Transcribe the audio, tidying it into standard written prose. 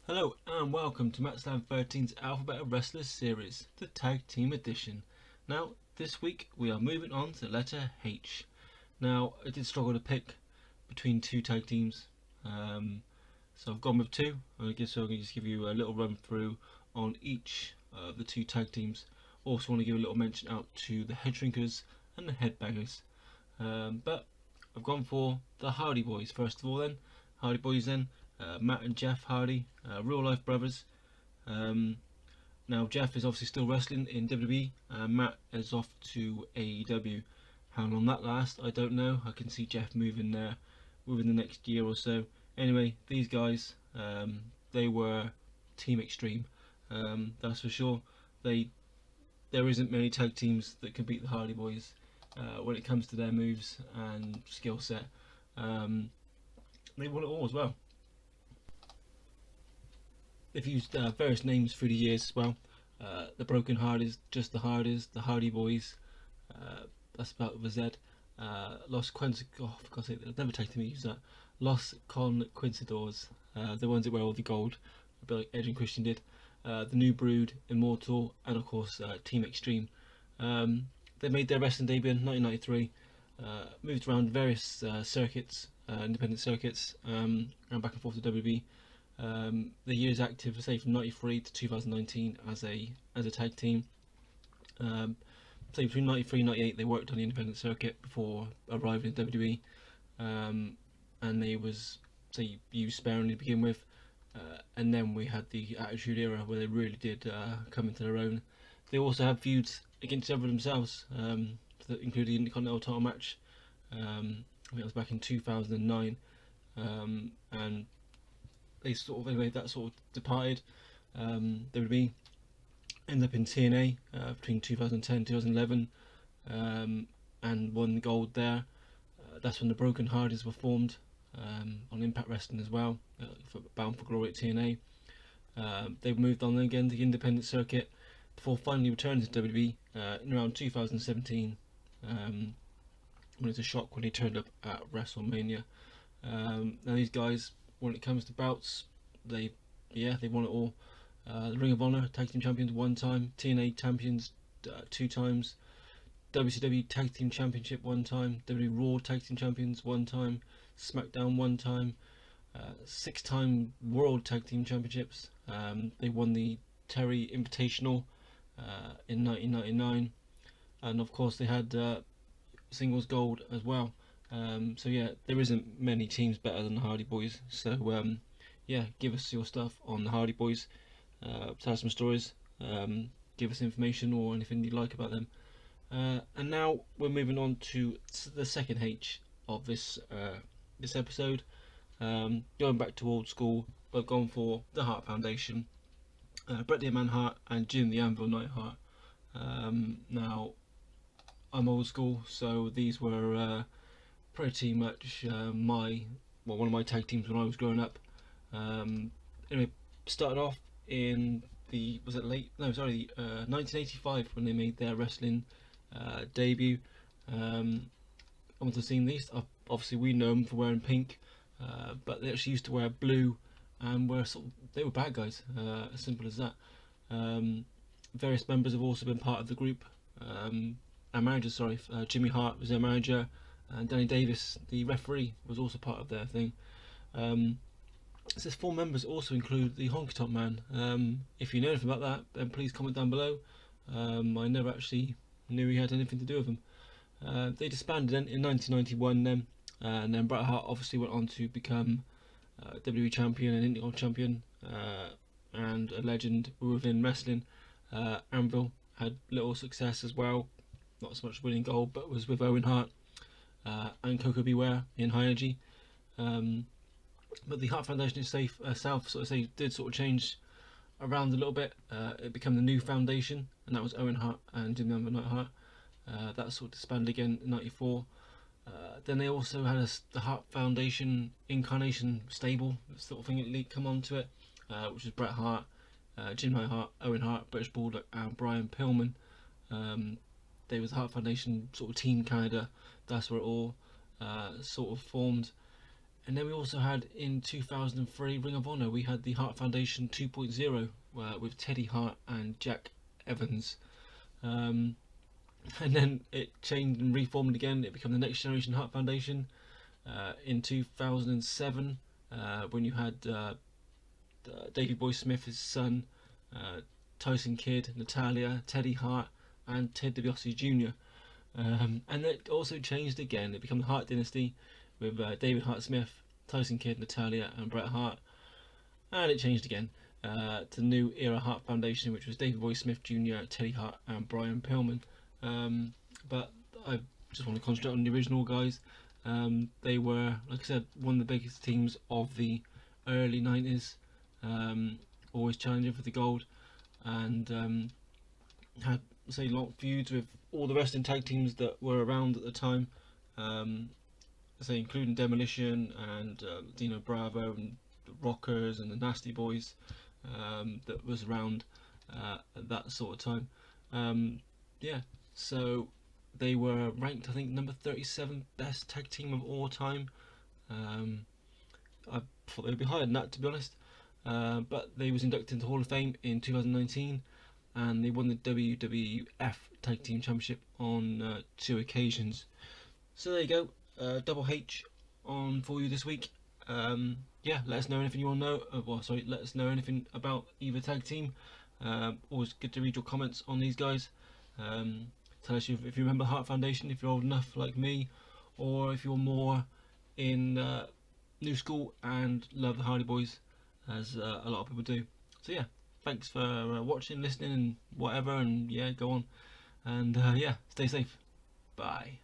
Hello and welcome to Matchland 13's Alphabet of Wrestlers series, the Tag Team Edition. Now, this week we are moving on to the letter H. Now, I did struggle to pick between two tag teams, so I've gone with two. I guess I'm going to just give you a little run through on each of the two tag teams. Also want to give a little mention out to the Headshrinkers and the Headbangers. But I've gone for the Hardy Boys first of all then. Hardy Boys then. Matt and Jeff Hardy, real life brothers. Now Jeff is obviously still wrestling in WWE. Matt is off to AEW. How long that lasts, I don't know. I can see Jeff moving there within the next year or so. Anyway, these guys, they were Team Extreme. That's for sure. There isn't many tag teams that can beat the Hardy Boys when it comes to their moves and skill set. They won it all as well. They've used various names through the years as well. The Broken Hardys, just the Hardys, the Hardy Boys. That's about with a Z. Los Quincy. Oh, for God's sake, I've never taken me to use that. Los Conquistadors, the ones that wear all the gold, a bit like Edge and Christian did. The New Brood, Immortal, and of course Team Extreme. They made their wrestling debut in 1993. Moved around various circuits, independent circuits, ran back and forth to WWE. The years active, say from '93 to 2019 as a tag team. Say between '93 and '98 they worked on the independent circuit before arriving at WWE, and they was say used sparingly to begin with, and then we had the Attitude Era where they really did come into their own. They also had feuds against each other themselves, that included the Intercontinental title match. I think it was back in 2009, and they sort of anyway that sort of departed. WWE ended up in TNA between 2010 and 2011, and won gold there. That's when the Broken Hardys were formed on Impact Wrestling as well, for Bound for Glory at TNA. They moved on again to the independent circuit before finally returning to WWE in around 2017, when it was a shock when they turned up at WrestleMania. Now these guys, when it comes to bouts, they won it all. The Ring of Honor Tag Team Champions one time, TNA Champions two times, WCW Tag Team Championship one time, WWE Raw Tag Team Champions one time, SmackDown one time, 6-time World Tag Team Championships. They won the Terry Invitational in 1999, and of course they had singles gold as well. So yeah, there isn't many teams better than the Hardy Boys. So yeah, give us your stuff on the Hardy Boys. Tell us some stories. Give us information or anything you like about them. And now we're moving on to the second H of this episode. Going back to old school, we've gone for the Hart Foundation. Bret the Man Hart and Jim the Anvil Neidhart. Now, I'm old school, so these were pretty much one of my tag teams when I was growing up. Anyway, started off in the 1985 when they made their wrestling debut. I want to see these. Obviously, we know them for wearing pink, but they actually used to wear blue, and they were bad guys. As simple as that. Various members have also been part of the group. Our manager, Jimmy Hart was their manager, and Danny Davis, the referee, was also part of their thing. Says 4 members also include the Honky Tonk Man. If you know anything about that, then please comment down below. I never actually knew he had anything to do with them. They disbanded in 1991 then, and then Bret Hart obviously went on to become WWE champion and Intercontinental champion, and a legend within wrestling. Anvil had little success as well, not so much winning gold, but was with Owen Hart and Coco Beware in High Energy. But the Hart Foundation itself did sort of change around a little bit. It became the New Foundation, and that was Owen Hart and Jim the Anvil Neidhart. That sort of disbanded again in '94. Then they also had the Hart Foundation Incarnation stable sort of thing that come onto it, which was Bret Hart, Jim Neidhart, Owen Hart, British Bulldog, and Brian Pillman. They was the Hart Foundation sort of Team Canada. That's where it all sort of formed. And then we also had in 2003 Ring of Honor, we had the Hart Foundation 2.0 with Teddy Hart and Jack Evans. And then it changed and reformed again. It became the Next Generation Hart Foundation in 2007 when you had Davey Boy Smith, his son, Tyson Kidd, Natalia, Teddy Hart, and Ted DiBiase Jr. And it also changed again. It became the Hart Dynasty with David Hart Smith, Tyson Kidd, Natalia, and Bret Hart. And it changed again to the New Era Hart Foundation, which was David Boy Smith Jr., Teddy Hart, and Brian Pillman. But I just want to concentrate on the original guys. They were, like I said, one of the biggest teams of the early 90s, always challenging for the gold, and had, say, long feuds with all the wrestling tag teams that were around at the time, say, including Demolition and Dino Bravo and the Rockers and the Nasty Boys, that was around at that sort of time. So they were ranked, I think, number 37 best tag team of all time. I thought they'd be higher than that, to be honest. But they was inducted into Hall of Fame in 2019, and they won the WWF Tag Team Championship on 2 occasions. So there you go, Double H on for you this week. Let us know anything you want to know. Let us know anything about either tag team. Always good to read your comments on these guys. Tell us if you remember Hart Foundation, if you're old enough like me, or if you're more in new school and love the Hardy Boys, as a lot of people do. So yeah, thanks for watching, listening, and whatever. And yeah, go on, and stay safe. Bye.